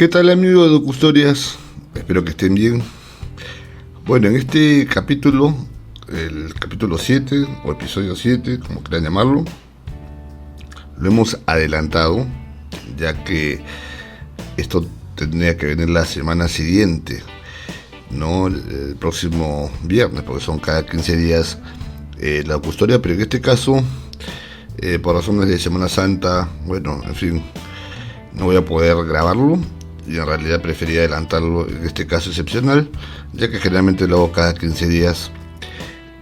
¿Qué tal, amigos de Custodias? Espero que estén bien. Bueno, en este capítulo, el capítulo 7 o episodio 7, como quieran llamarlo, lo hemos adelantado, ya que esto tendría que venir la semana siguiente, no el próximo viernes, porque son cada 15 días la custodia, pero en este caso, por razones de Semana Santa, bueno, en fin, no voy a poder grabarlo. Y en realidad preferí adelantarlo en este caso excepcional, ya que generalmente lo hago cada 15 días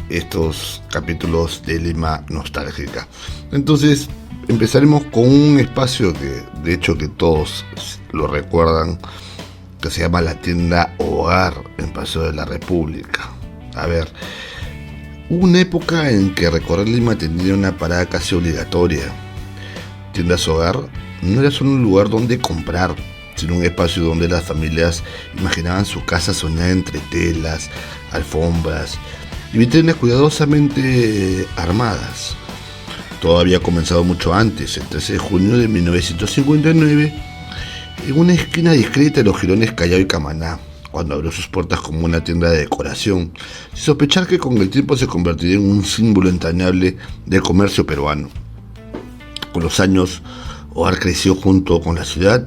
estos capítulos de Lima Nostálgica. Entonces empezaremos con un espacio que de hecho que todos lo recuerdan, que se llama la tienda Hogar en Paseo de la República. A ver, hubo una época en que recorrer Lima tenía una parada casi obligatoria. Tiendas Hogar no era solo un lugar donde comprar, sino un espacio donde las familias imaginaban su casa soñada entre telas, alfombras y vitrinas cuidadosamente armadas. Todo había comenzado mucho antes, el 13 de junio de 1959, en una esquina discreta de los jirones Callao y Camaná, cuando abrió sus puertas como una tienda de decoración, sin sospechar que con el tiempo se convertiría en un símbolo entrañable del comercio peruano. Con los años, Hogar creció junto con la ciudad.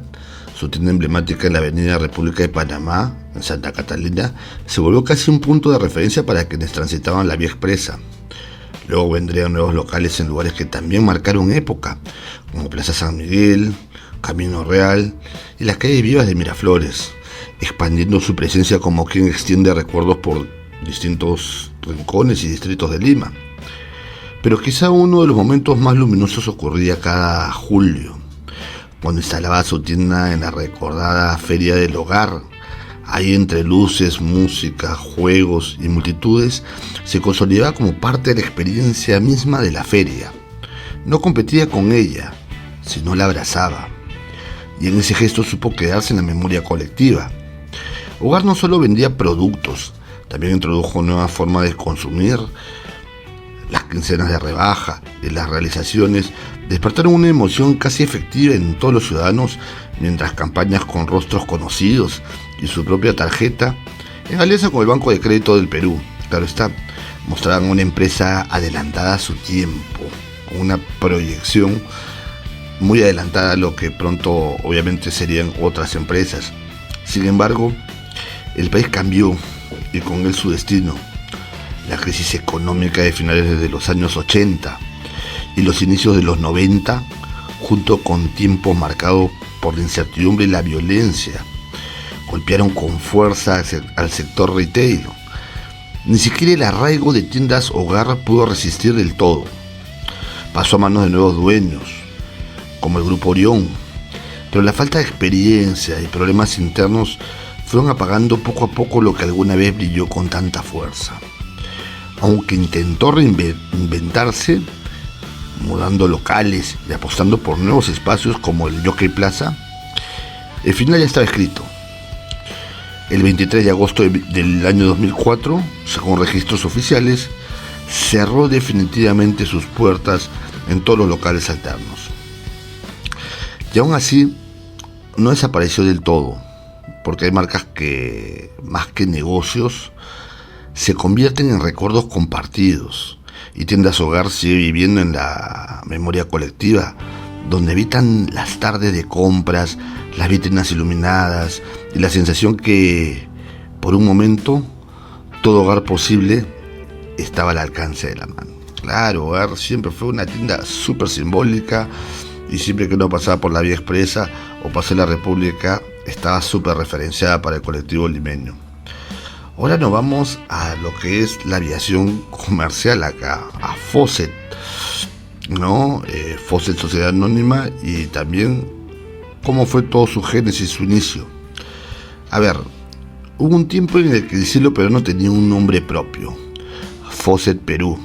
Su tienda emblemática en la avenida República de Panamá, en Santa Catalina, se volvió casi un punto de referencia para quienes transitaban la vía expresa. Luego vendrían nuevos locales en lugares que también marcaron época, como Plaza San Miguel, Camino Real y las calles vivas de Miraflores, expandiendo su presencia como quien extiende recuerdos por distintos rincones y distritos de Lima. Pero quizá uno de los momentos más luminosos ocurría cada julio, cuando instalaba su tienda en la recordada Feria del Hogar. Ahí, entre luces, música, juegos y multitudes, se consolidaba como parte de la experiencia misma de la feria. No competía con ella, sino la abrazaba. Y en ese gesto supo quedarse en la memoria colectiva. Hogar no solo vendía productos, también introdujo nuevas formas de consumir. Las quincenas de rebaja y las realizaciones despertaron una emoción casi efectiva en todos los ciudadanos, mientras campañas con rostros conocidos y su propia tarjeta, en alianza con el Banco de Crédito del Perú, claro está, mostraban una empresa adelantada a su tiempo, con una proyección muy adelantada a lo que pronto obviamente serían otras empresas. Sin embargo, el país cambió y con él su destino. La crisis económica de finales de los años 80 y los inicios de los 90, junto con tiempo marcado por la incertidumbre y la violencia, golpearon con fuerza al sector retail. Ni siquiera el arraigo de tiendas Hogar pudo resistir del todo. Pasó a manos de nuevos dueños, como el Grupo Orión, pero la falta de experiencia y problemas internos fueron apagando poco a poco lo que alguna vez brilló con tanta fuerza. Aunque intentó reinventarse, mudando locales y apostando por nuevos espacios como el Jockey Plaza, el final ya estaba escrito. El 23 de agosto del año 2004, según registros oficiales, cerró definitivamente sus puertas en todos los locales alternos. Y aún así, no desapareció del todo, porque hay marcas que, más que negocios, se convierten en recuerdos compartidos, y Tiendas Hogar sigue viviendo en la memoria colectiva, donde habitan las tardes de compras, las vitrinas iluminadas y la sensación que, por un momento, todo hogar posible estaba al alcance de la mano. Claro, Hogar siempre fue una tienda súper simbólica, y siempre que uno pasaba por la vía expresa o pasé la República, estaba súper referenciada para el colectivo limeño. Ahora nos vamos a lo que es la aviación comercial acá, a Fawcett, ¿no? Fawcett Sociedad Anónima, y también cómo fue todo su génesis, su inicio. A ver, hubo un tiempo en el que el cielo peruano tenía un nombre propio, Fawcett Perú.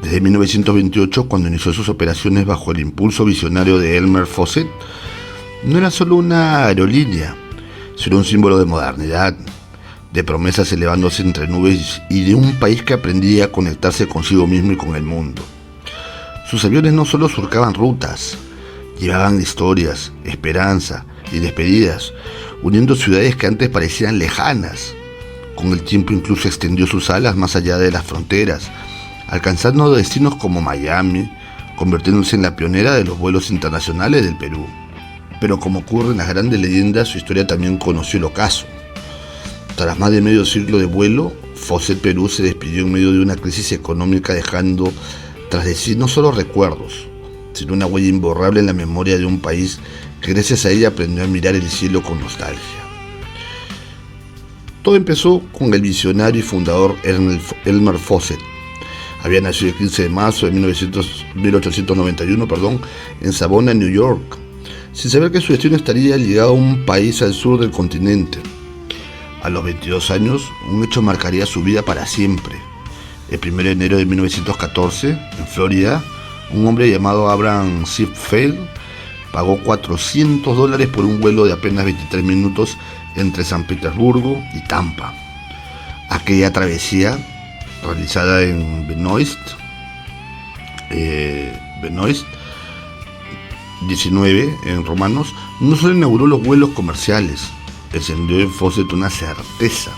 Desde 1928, cuando inició sus operaciones bajo el impulso visionario de Elmer Fawcett, no era solo una aerolínea, sino un símbolo de modernidad, de promesas elevándose entre nubes y de un país que aprendía a conectarse consigo mismo y con el mundo. Sus aviones no solo surcaban rutas, llevaban historias, esperanza y despedidas, uniendo ciudades que antes parecían lejanas. Con el tiempo incluso extendió sus alas más allá de las fronteras, alcanzando destinos como Miami, convirtiéndose en la pionera de los vuelos internacionales del Perú. Pero como ocurre en las grandes leyendas, su historia también conoció el ocaso. Tras más de medio siglo de vuelo, Fawcett Perú se despidió en medio de una crisis económica, dejando tras de sí no solo recuerdos, sino una huella imborrable en la memoria de un país que gracias a ella aprendió a mirar el cielo con nostalgia. Todo empezó con el visionario y fundador Elmer Fawcett. Había nacido el 15 de marzo de 1891 en Savannah, New York, sin saber que su destino estaría ligado a un país al sur del continente. A los 22 años, un hecho marcaría su vida para siempre. El 1 de enero de 1914, en Florida, un hombre llamado Abraham Ziegfeld pagó $400 por un vuelo de apenas 23 minutos entre San Petersburgo y Tampa. Aquella travesía, realizada en Benoist 19 en romanos, no solo inauguró los vuelos comerciales, encendió en Fawcett una certeza: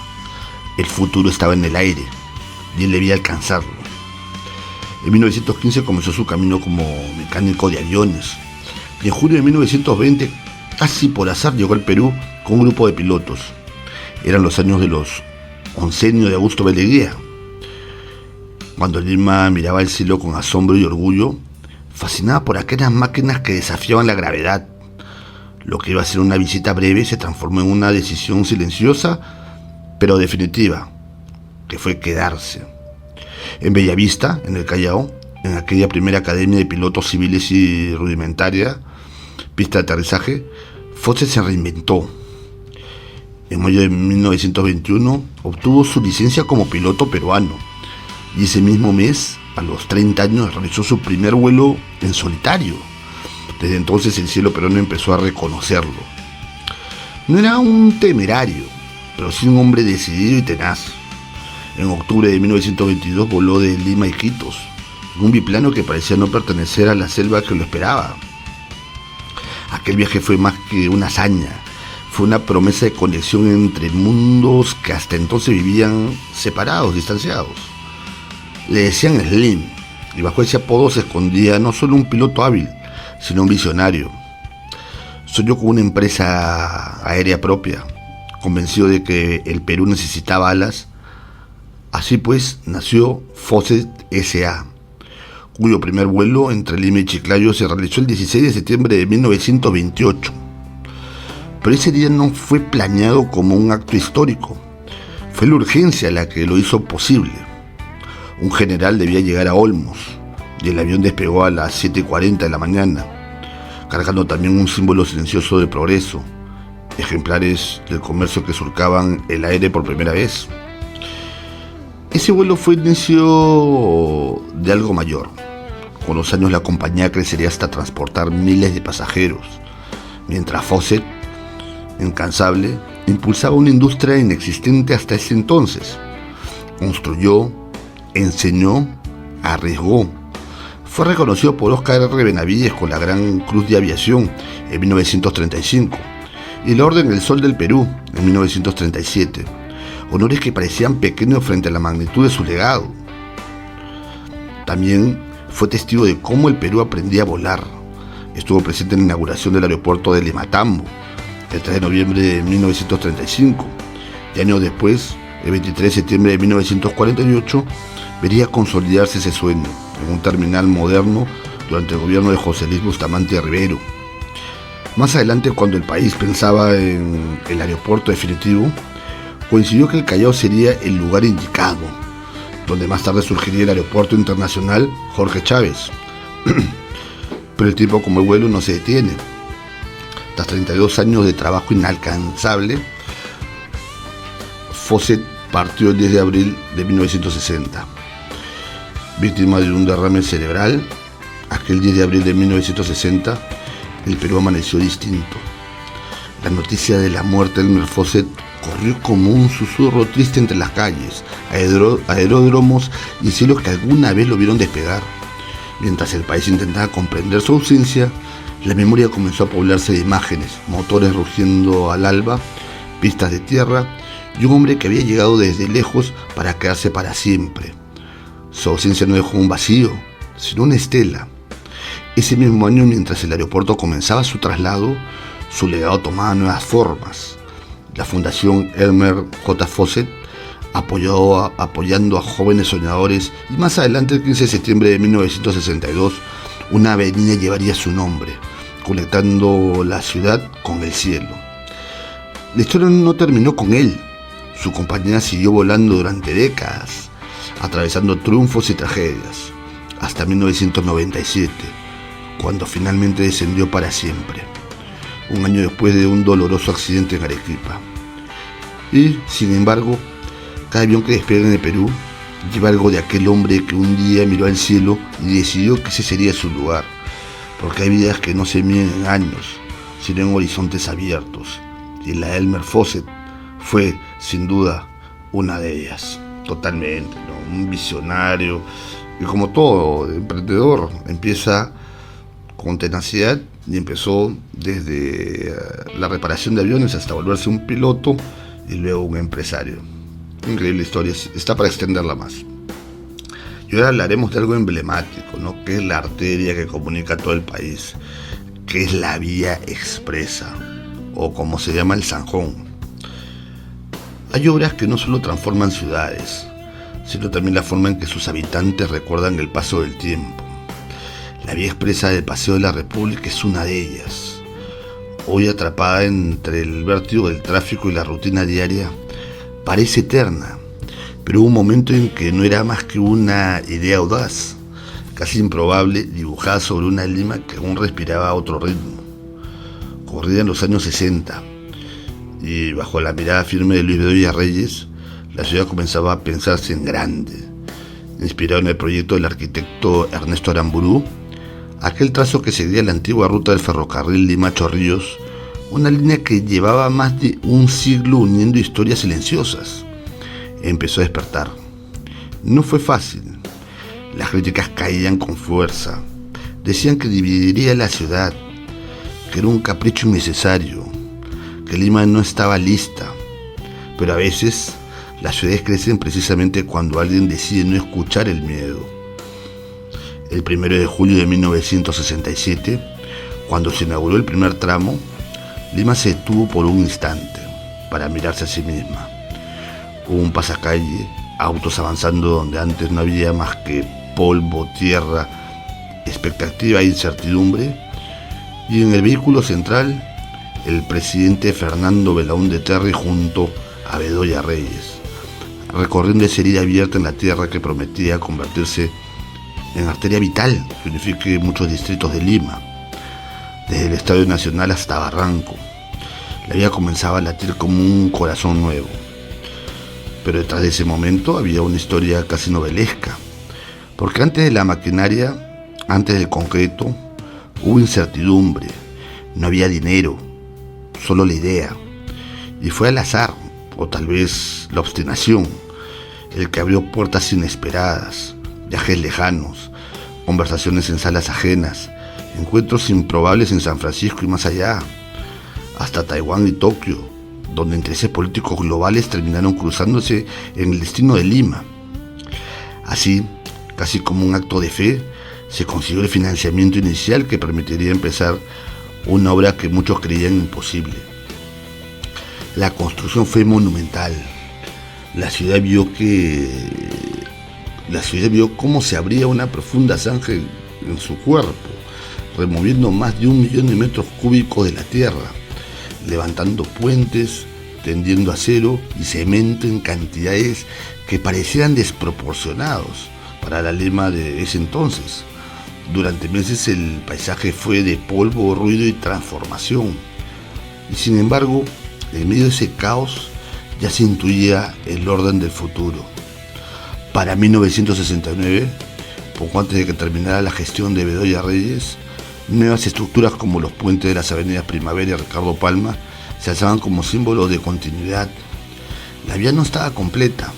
el futuro estaba en el aire y él debía alcanzarlo. En 1915 comenzó su camino como mecánico de aviones y en julio de 1920, casi por azar, llegó al Perú con un grupo de pilotos. Eran los años de los oncenio de Augusto B. Leguía. Cuando Lima miraba el cielo con asombro y orgullo, fascinada por aquellas máquinas que desafiaban la gravedad, lo que iba a ser una visita breve se transformó en una decisión silenciosa pero definitiva, que fue quedarse. En Bellavista, en el Callao, en aquella primera academia de pilotos civiles y rudimentaria pista de aterrizaje, Fawcett se reinventó. En mayo de 1921 obtuvo su licencia como piloto peruano y ese mismo mes, a los 30 años, realizó su primer vuelo en solitario. Desde entonces el cielo peruano empezó a reconocerlo. No era un temerario, pero sí un hombre decidido y tenaz. En octubre de 1922 voló de Lima a Iquitos, en un biplano que parecía no pertenecer a la selva que lo esperaba. Aquel viaje fue más que una hazaña, fue una promesa de conexión entre mundos que hasta entonces vivían separados, distanciados. Le decían Slim, y bajo ese apodo se escondía no solo un piloto hábil, sino un visionario. Soñó con una empresa aérea propia, convencido de que el Perú necesitaba alas. Así pues, nació Fawcett S.A., cuyo primer vuelo entre Lima y Chiclayo se realizó el 16 de septiembre de 1928. Pero ese día no fue planeado como un acto histórico, fue la urgencia la que lo hizo posible. Un general debía llegar a Olmos y el avión despegó a las 7:40 de la mañana, cargando también un símbolo silencioso de progreso, ejemplares del comercio que surcaban el aire por primera vez. Ese vuelo fue el inicio de algo mayor. Con los años la compañía crecería hasta transportar miles de pasajeros, mientras Fawcett, incansable, impulsaba una industria inexistente hasta ese entonces. Construyó, enseñó, arriesgó. Fue reconocido por Óscar R. Benavides con la Gran Cruz de Aviación en 1935 y la Orden del Sol del Perú en 1937, honores que parecían pequeños frente a la magnitud de su legado. También fue testigo de cómo el Perú aprendía a volar. Estuvo presente en la inauguración del aeropuerto de Limatambo el 3 de noviembre de 1935 y años después, el 23 de septiembre de 1948, vería consolidarse ese sueño en un terminal moderno durante el gobierno de José Luis Bustamante Rivero. Más adelante, cuando el país pensaba en el aeropuerto definitivo, coincidió que el Callao sería el lugar indicado, donde más tarde surgiría el aeropuerto internacional Jorge Chávez. Pero el tiempo como el vuelo no se detiene. Tras 32 años de trabajo inalcanzable, Fawcett partió el 10 de abril de 1960. Víctima de un derrame cerebral, aquel 10 de abril de 1960, el Perú amaneció distinto. La noticia de la muerte de Elmer Fawcett corrió como un susurro triste entre las calles, aeródromos y cielos que alguna vez lo vieron despegar. Mientras el país intentaba comprender su ausencia, La memoria comenzó a poblarse de imágenes, motores rugiendo al alba, pistas de tierra y un hombre que había llegado desde lejos para quedarse para siempre. Su ausencia no dejó un vacío, sino una estela. Ese mismo año, mientras el aeropuerto comenzaba su traslado, su legado tomaba nuevas formas. La Fundación Elmer J. Fawcett apoyando a jóvenes soñadores, y más adelante, el 15 de septiembre de 1962, una avenida llevaría su nombre, conectando la ciudad con el cielo. La historia no terminó con él. Su compañía siguió volando durante décadas, atravesando triunfos y tragedias, hasta 1997, cuando finalmente descendió para siempre, un año después de un doloroso accidente en Arequipa. Y, sin embargo, cada avión que despega en el Perú lleva algo de aquel hombre que un día miró al cielo y decidió que ese sería su lugar, porque hay vidas que no se miden en años, sino en horizontes abiertos, y la Elmer Fawcett fue, sin duda, una de ellas. Totalmente, ¿no? Un visionario, y como todo emprendedor, empieza con tenacidad y empezó desde la reparación de aviones hasta volverse un piloto y luego un empresario. Increíble historia, está para extenderla más. Y ahora hablaremos de algo emblemático, ¿no? Que es la arteria que comunica a todo el país, que es la Vía Expresa, o como se llama, el Zanjón. Hay obras que no solo transforman ciudades, sino también la forma en que sus habitantes recuerdan el paso del tiempo. La Vía Expresa del Paseo de la República es una de ellas. Hoy, atrapada entre el vértigo del tráfico y la rutina diaria, parece eterna, pero hubo un momento en que no era más que una idea audaz, casi improbable, dibujada sobre una Lima que aún respiraba a otro ritmo. Corrida en los años 60, y bajo la mirada firme de Luis Bedoya Reyes, la ciudad comenzaba a pensarse en grande. Inspirado en el proyecto del arquitecto Ernesto Aramburu, aquel trazo que seguía la antigua ruta del ferrocarril Lima-Chorrillos, una línea que llevaba más de un siglo uniendo historias silenciosas, empezó a despertar. No fue fácil. Las críticas caían con fuerza. Decían que dividiría la ciudad, que era un capricho innecesario, que Lima no estaba lista. Pero a veces las ciudades crecen precisamente cuando alguien decide no escuchar el miedo. El 1 de julio de 1967, cuando se inauguró el primer tramo, Lima se detuvo por un instante para mirarse a sí misma. Hubo un pasacalle, autos avanzando donde antes no había más que polvo, tierra, expectativa e incertidumbre, y en el vehículo central, el presidente Fernando Belaúnde Terry junto a Bedoya Reyes, recorriendo esa herida abierta en la tierra que prometía convertirse en arteria vital que unifique muchos distritos de Lima, desde el Estadio Nacional hasta Barranco. La vida comenzaba a latir como un corazón nuevo. Pero detrás de ese momento había una historia casi novelesca, porque antes de la maquinaria, antes del concreto, hubo incertidumbre, no había dinero, solo la idea. Y fue al azar, o tal vez la obstinación, el que abrió puertas inesperadas, viajes lejanos, conversaciones en salas ajenas, encuentros improbables en San Francisco y más allá, hasta Taiwán y Tokio, donde intereses políticos globales terminaron cruzándose en el destino de Lima. Así, casi como un acto de fe, se consiguió el financiamiento inicial que permitiría empezar una obra que muchos creían imposible. La construcción fue monumental. La ciudad vio cómo se abría una profunda zanja en su cuerpo, removiendo más de 1 millón de metros cúbicos de la tierra, levantando puentes, tendiendo acero y cemento en cantidades que parecían desproporcionados para la Lima de ese entonces. Durante meses el paisaje fue de polvo, ruido y transformación. Y sin embargo, en medio de ese caos ya se intuía el orden del futuro. Para 1969, poco antes de que terminara la gestión de Bedoya Reyes, nuevas estructuras como los puentes de las avenidas Primavera y Ricardo Palma se alzaban como símbolo de continuidad. La vía no estaba completa,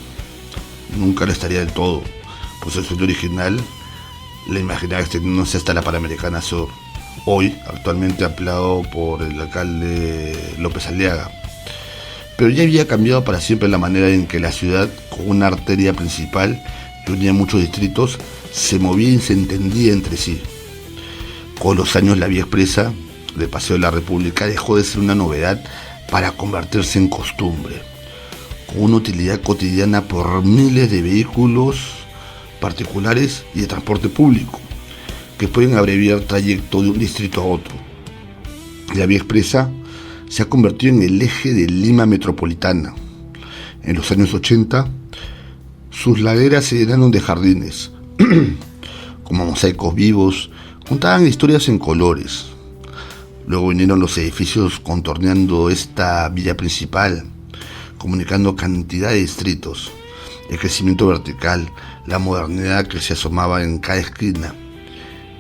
nunca lo estaría del todo, pues el sueño original la imaginaba extendiéndose hasta la Panamericana Sur, hoy actualmente ampliado por el alcalde López Aliaga. Pero ya había cambiado para siempre la manera en que la ciudad, con una arteria principal que unía muchos distritos, se movía y se entendía entre sí. Con los años la vía expresa del Paseo de la República dejó de ser una novedad para convertirse en costumbre, con una utilidad cotidiana por miles de vehículos particulares y de transporte público, que pueden abreviar trayecto de un distrito a otro. La vía expresa se ha convertido en el eje de Lima metropolitana. En los años 80, sus laderas se llenaron de jardines, como mosaicos vivos, contaban historias en colores. Luego vinieron los edificios contorneando esta vía principal, comunicando cantidad de distritos, el crecimiento vertical, la modernidad que se asomaba en cada esquina.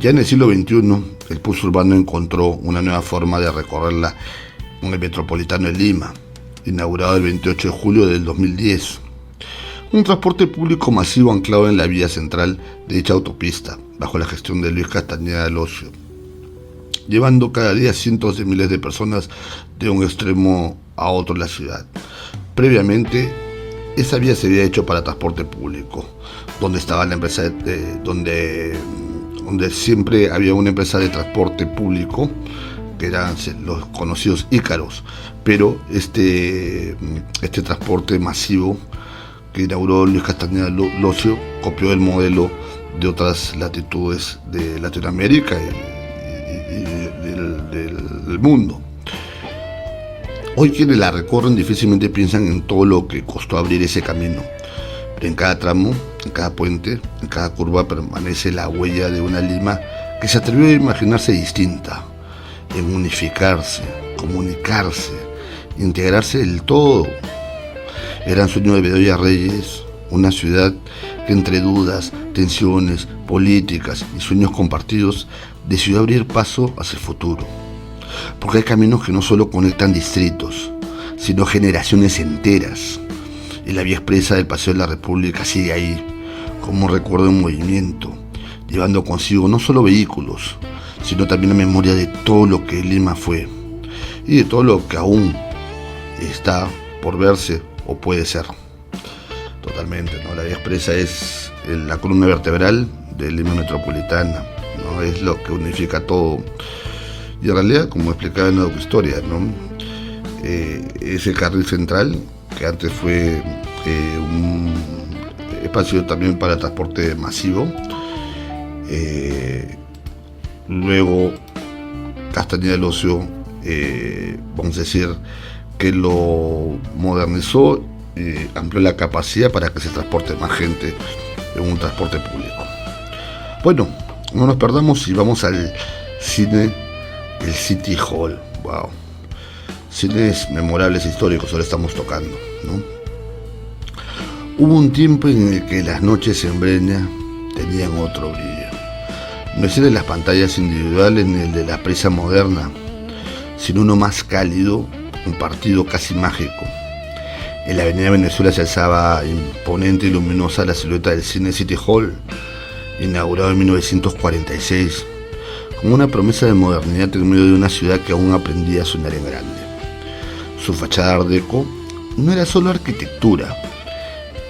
Ya en el siglo XXI, el pulso urbano encontró una nueva forma de recorrerla en el Metropolitano de Lima, inaugurado el 28 de julio del 2010. Un transporte público masivo anclado en la vía central de dicha autopista, bajo la gestión de Luis Castañeda del Ocio, llevando cada día cientos de miles de personas de un extremo a otro de la ciudad. Previamente, esa vía se había hecho para transporte público, donde estaba la empresa donde siempre había una empresa de transporte público, que eran los conocidos Ícaros, pero este transporte masivo que inauguró Luis Castañeda del Ocio copió el modelo de otras latitudes de Latinoamérica y del mundo. Hoy quienes la recorren difícilmente piensan en todo lo que costó abrir ese camino, pero en cada tramo, en cada puente, en cada curva permanece la huella de una Lima que se atrevió a imaginarse distinta, en unificarse, comunicarse, integrarse del todo. Eran sueños de Bedoya Reyes, una ciudad que entre dudas, tensiones, políticas y sueños compartidos decidió abrir paso hacia el futuro. Porque hay caminos que no solo conectan distritos, sino generaciones enteras. Y la vía expresa del Paseo de la República sigue ahí, como un recuerdo en movimiento, llevando consigo no solo vehículos, sino también la memoria de todo lo que Lima fue y de todo lo que aún está por verse o puede ser. Totalmente, ¿no? La vía expresa es la columna vertebral de Lima metropolitana, ¿no? Es lo que unifica todo. Y en realidad, como explicaba en la docuhistoria, ¿no? Ese carril central, que antes fue un espacio también para transporte masivo, luego Castañeda del Ocio, vamos a decir, que lo modernizó, amplió la capacidad para que se transporte más gente en un transporte público. Bueno, no nos perdamos y vamos al cine, el City Hall. Wow, cines memorables e históricos, ahora estamos tocando, ¿no? Hubo un tiempo en el que las noches en Breña tenían otro brillo. No es el de las pantallas individuales ni el de la presa moderna, sino uno más cálido, un partido casi mágico. En la avenida Venezuela se alzaba imponente y luminosa la silueta del cine City Hall, inaugurado en 1946, como una promesa de modernidad en medio de una ciudad que aún aprendía a soñar en grande. Su fachada Art Deco no era solo arquitectura,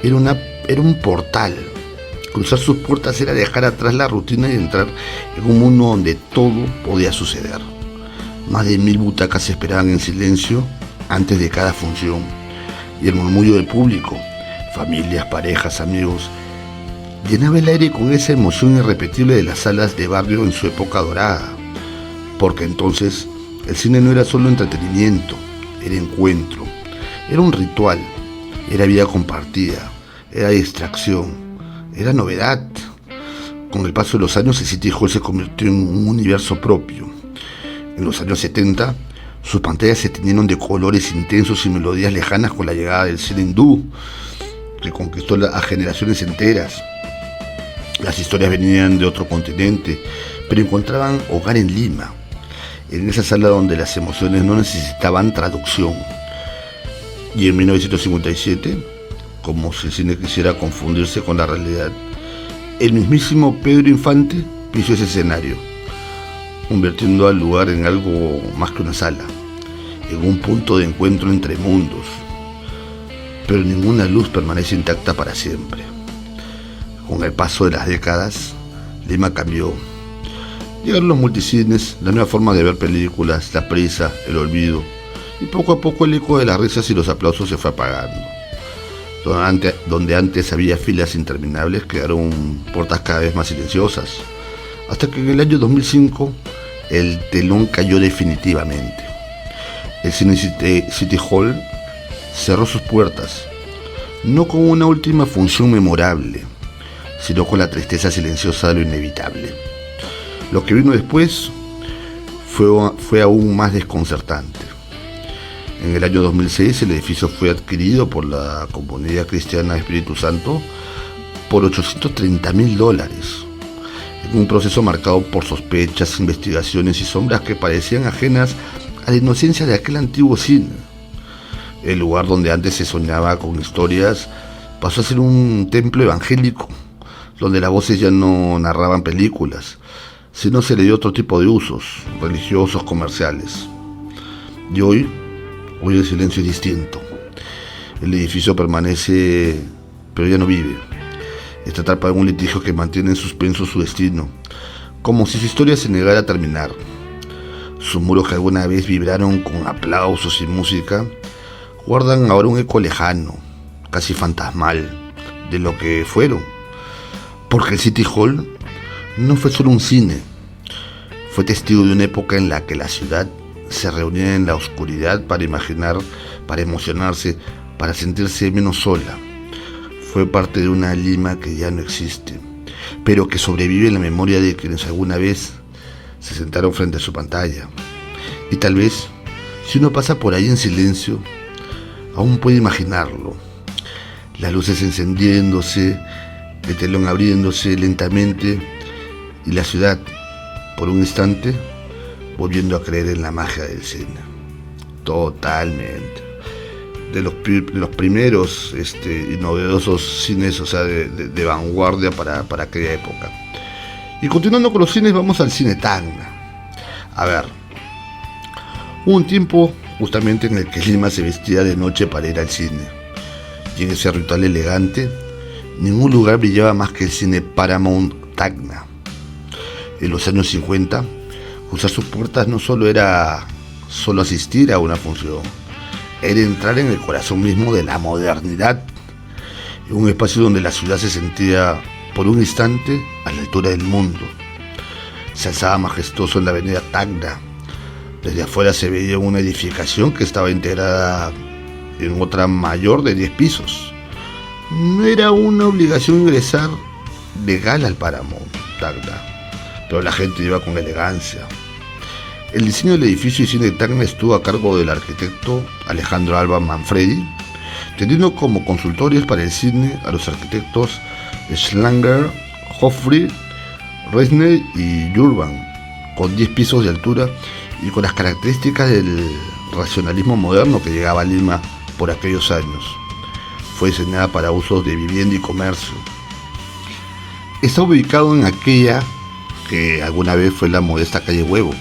era un portal. Cruzar sus puertas era dejar atrás la rutina y entrar en un mundo donde todo podía suceder. Más de 1000 butacas esperaban en silencio antes de cada función, y el murmullo del público, familias, parejas, amigos, llenaba el aire con esa emoción irrepetible de las salas de barrio en su época dorada. Porque entonces el cine no era solo entretenimiento, era encuentro, era un ritual, era vida compartida, era distracción, era novedad. Con el paso de los años, el City Hall se convirtió en un universo propio. En los años 70, sus pantallas se teñieron de colores intensos y melodías lejanas con la llegada del cine hindú, que conquistó a generaciones enteras. Las historias venían de otro continente, pero encontraban hogar en Lima, en esa sala donde las emociones no necesitaban traducción. Y en 1957, como si el cine quisiera confundirse con la realidad, el mismísimo Pedro Infante pisó ese escenario, convirtiendo al lugar en algo más que una sala, en un punto de encuentro entre mundos. Pero ninguna luz permanece intacta para siempre. Con el paso de las décadas, Lima cambió. Llegaron los multicines, la nueva forma de ver películas, la prisa, el olvido, y poco a poco el eco de las risas y los aplausos se fue apagando. Donde antes había filas interminables, quedaron puertas cada vez más silenciosas, hasta que en el año 2005 el telón cayó definitivamente. El Cine City Hall cerró sus puertas, no con una última función memorable, sino con la tristeza silenciosa de lo inevitable. Lo que vino después fue aún más desconcertante. En el año 2006 el edificio fue adquirido por la Comunidad Cristiana Espíritu Santo por $830,000, en un proceso marcado por sospechas, investigaciones y sombras que parecían ajenas a la inocencia de aquel antiguo cine. El lugar donde antes se soñaba con historias pasó a ser un templo evangélico, donde las voces ya no narraban películas, sino se le dio otro tipo de usos, religiosos, comerciales. Y hoy el silencio es distinto. El edificio permanece, pero ya no vive. Está atrapado en un litigio que mantiene en suspenso su destino, como si su historia se negara a terminar. Sus muros, que alguna vez vibraron con aplausos y música, guardan ahora un eco lejano, casi fantasmal, de lo que fueron. Porque el City Hall no fue solo un cine, fue testigo de una época en la que la ciudad se reunía en la oscuridad para imaginar, para emocionarse, para sentirse menos sola. Fue parte de una Lima que ya no existe, pero que sobrevive en la memoria de quienes alguna vez se sentaron frente a su pantalla. Y tal vez, si uno pasa por ahí en silencio, aún puede imaginarlo. Las luces encendiéndose, el telón abriéndose lentamente y la ciudad, por un instante, volviendo a creer en la magia del cine. Totalmente. De los primeros y novedosos cines, o sea, de vanguardia para aquella época. Y continuando con los cines, vamos al Cine Tacna. A ver, hubo un tiempo justamente en el que Lima se vestía de noche para ir al cine. Y en ese ritual elegante, ningún lugar brillaba más que el cine Paramount Tacna. En los años 50, usar sus puertas no solo era asistir a una función, era entrar en el corazón mismo de la modernidad, en un espacio donde la ciudad se sentía por un instante a la altura del mundo. Se alzaba majestuoso en la avenida Tacna. Desde afuera se veía una edificación que estaba integrada en otra mayor de 10 pisos. No era una obligación ingresar legal al Paramount Tacna, pero la gente iba con elegancia. El diseño del edificio y cine de Tacna estuvo a cargo del arquitecto Alejandro Alba Manfredi, teniendo como consultores para el cine a los arquitectos Schlanger, Hoffri, Reisner y Urban, con 10 pisos de altura y con las características del racionalismo moderno que llegaba a Lima por aquellos años. Fue diseñada para usos de vivienda y comercio. Está ubicado en aquella que alguna vez fue la modesta calle Huevo,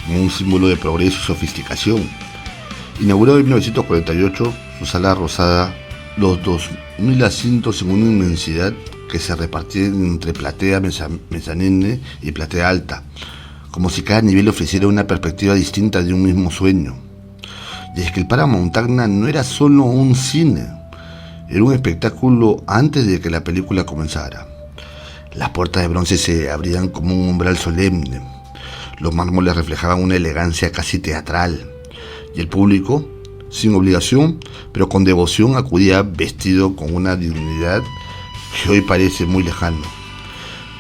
un símbolo de progreso y sofisticación. Inaugurado en 1948, su sala rosada los 2.000 asientos en una inmensidad que se repartían entre platea mezzanine y platea alta, como si cada nivel ofreciera una perspectiva distinta de un mismo sueño. Y es que el Paramount Tacna no era solo un cine, era un espectáculo antes de que la película comenzara. Las puertas de bronce se abrían como un umbral solemne, los mármoles reflejaban una elegancia casi teatral, y el público, sin obligación, pero con devoción, acudía vestido con una dignidad que hoy parece muy lejano.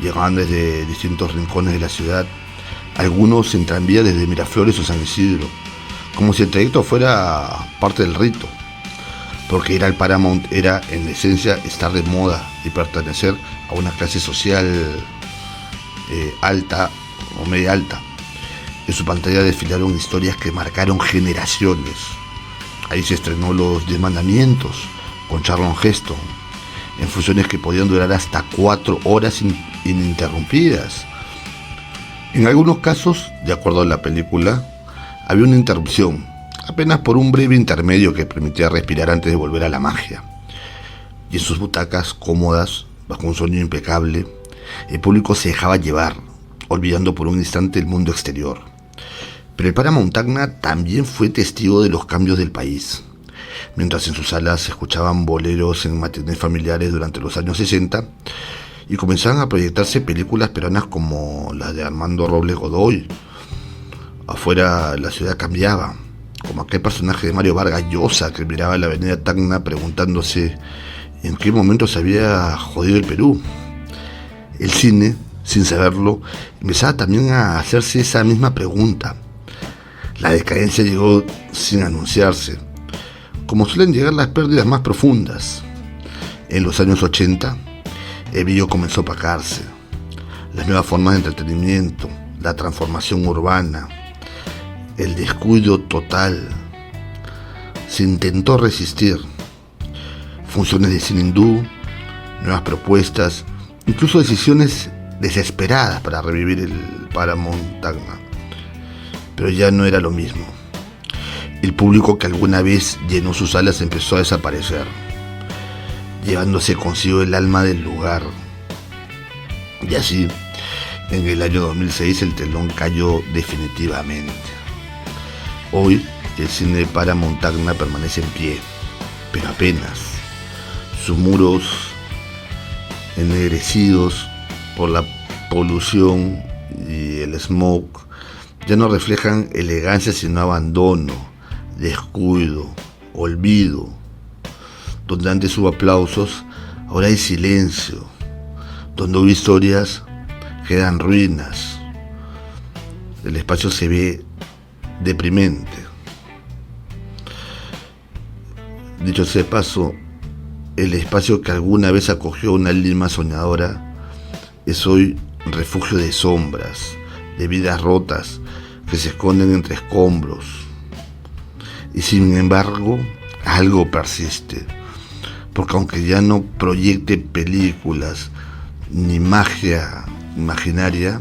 Llegaban desde distintos rincones de la ciudad, algunos en tranvía desde Miraflores o San Isidro, como si el trayecto fuera parte del rito, porque ir al Paramount era en esencia estar de moda y pertenecer a una clase social alta o media alta. En su pantalla desfilaron historias que marcaron generaciones. Ahí se estrenó Los 10 Mandamientos con Charlton Heston, en funciones que podían durar hasta 4 horas ininterrumpidas. En algunos casos, de acuerdo a la película, había una interrupción, apenas por un breve intermedio que permitía respirar antes de volver a la magia. Y en sus butacas cómodas, bajo un sonido impecable, el público se dejaba llevar, olvidando por un instante el mundo exterior. Pero el Paramount Tacna también fue testigo de los cambios del país. Mientras en sus salas se escuchaban boleros en matinés familiares durante los años 60, y comenzaban a proyectarse películas peruanas como las de Armando Robles Godoy. Afuera la ciudad cambiaba, como aquel personaje de Mario Vargas Llosa que miraba la avenida Tacna preguntándose en qué momento se había jodido el Perú. El cine, sin saberlo, empezaba también a hacerse esa misma pregunta. La decadencia llegó sin anunciarse, como suelen llegar las pérdidas más profundas. En los años 80, el video comenzó a opacarse. Las nuevas formas de entretenimiento, la transformación urbana, el descuido total. Se intentó resistir. Funciones de cine hindú, nuevas propuestas, incluso decisiones desesperadas para revivir el Paramount Tacna. Pero ya no era lo mismo. El público que alguna vez llenó sus salas empezó a desaparecer, llevándose consigo el alma del lugar. Y así, en el año 2006 el telón cayó definitivamente. Hoy, el cine de Paramount Tacna permanece en pie, pero apenas. Sus muros, ennegrecidos por la polución y el smog, ya no reflejan elegancia sino abandono, descuido, olvido. Donde antes hubo aplausos, ahora hay silencio. Donde hubo historias, quedan ruinas. El espacio se ve deprimente. Dicho sea de paso, el espacio que alguna vez acogió una Lima soñadora es hoy refugio de sombras, de vidas rotas que se esconden entre escombros. Y sin embargo, algo persiste. Porque aunque ya no proyecte películas ni magia imaginaria,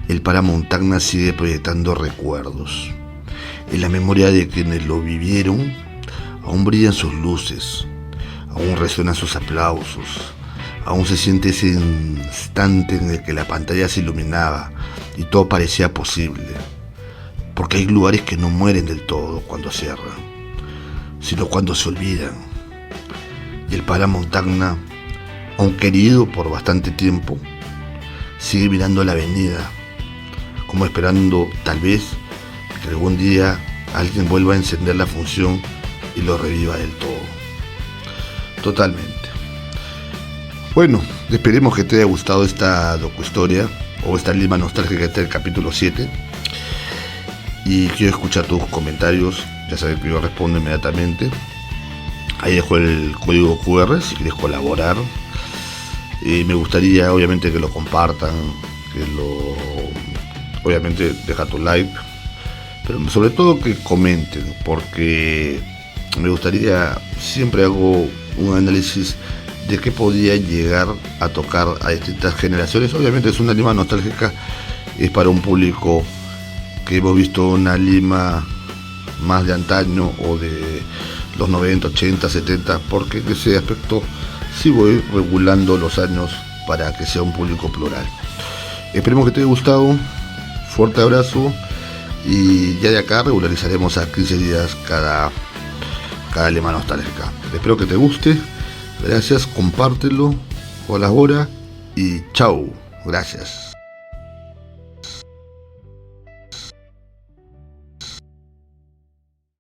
el Paramount Tacna sigue proyectando recuerdos. En la memoria de quienes lo vivieron, aún brillan sus luces, aún resuenan sus aplausos, aún se siente ese instante en el que la pantalla se iluminaba y todo parecía posible. Porque hay lugares que no mueren del todo cuando cierran, sino cuando se olvidan. Y el Paramount Tacna, aun querido por bastante tiempo, sigue mirando la avenida, como esperando tal vez que algún día alguien vuelva a encender la función y lo reviva del todo. Totalmente. Bueno, esperemos que te haya gustado esta docuhistoria o esta Lima nostálgica del capítulo 7. Y quiero escuchar tus comentarios, ya sabes que yo respondo inmediatamente. Ahí dejo el código QR si quieres colaborar. Me gustaría obviamente que lo compartan, obviamente deja tu like, pero sobre todo que comenten, porque me gustaría, siempre hago un análisis de qué podía llegar a tocar a distintas generaciones. Obviamente es una Lima nostálgica, es para un público que hemos visto una Lima más de antaño o de los 90, 80, 70, porque en ese aspecto sí voy regulando los años para que sea un público plural. Esperemos que te haya gustado, fuerte abrazo, y ya de acá regularizaremos a 15 días cada Lima nostálgica. Espero que te guste, gracias, compártelo, colabora y chao, gracias.